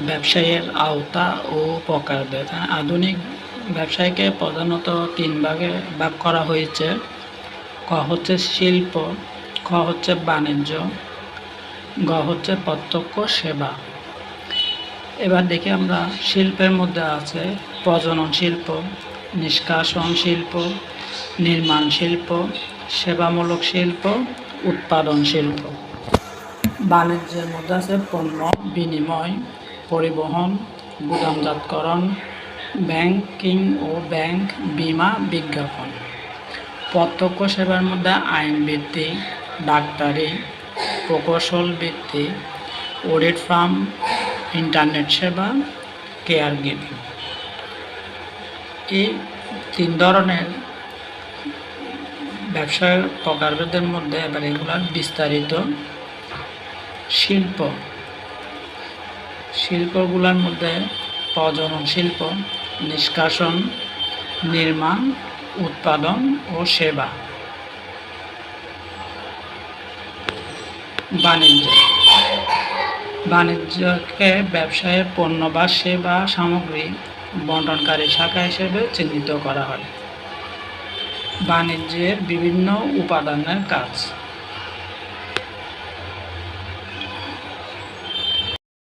ব্যবসায়ের আওতা ও প্রকারভেদ। আধুনিক ব্যবসায়কে প্রধানত তিন ভাগে ভাগ করা হয়েছে। ক হচ্ছে শিল্প, খ হচ্ছে বাণিজ্য, গ হচ্ছে প্রত্যক্ষ সেবা। এবার দেখি আমরা শিল্পের মধ্যে আছে প্রজনন শিল্প, নিষ্কাশন শিল্প, নির্মাণ শিল্প, সেবামূলক শিল্প, উৎপাদন শিল্প। বাণিজ্যের মধ্যে আছে পণ্য বিনিময়, পরিবহন, গুদামজাতকরণ, ব্যাংকিং ও ব্যাংক, বীমা, বিজ্ঞাপন। প্রত্যক্ষ সেবার মধ্যে আইন ভিত্তিক, ডাক্তারি, প্রকৌশল ভিত্তিক, অডিট ফার্ম, ইন্টারনেট সেবা, কেয়ার গিভিং। এই তিন ধরনের ব্যবসার প্রকারভেদের মধ্যে এবার এগুলার বিস্তারিত। শিল্পগুলোর মধ্যে প্রজনন শিল্প, নিষ্কাশন, নির্মাণ, উৎপাদন ও সেবা। বাণিজ্যকে ব্যবসায়ের পণ্য বা সেবা সামগ্রী বণ্টনকারী শাখা হিসেবে চিহ্নিত করা হয়। বাণিজ্যের বিভিন্ন উপাদানের কাজ।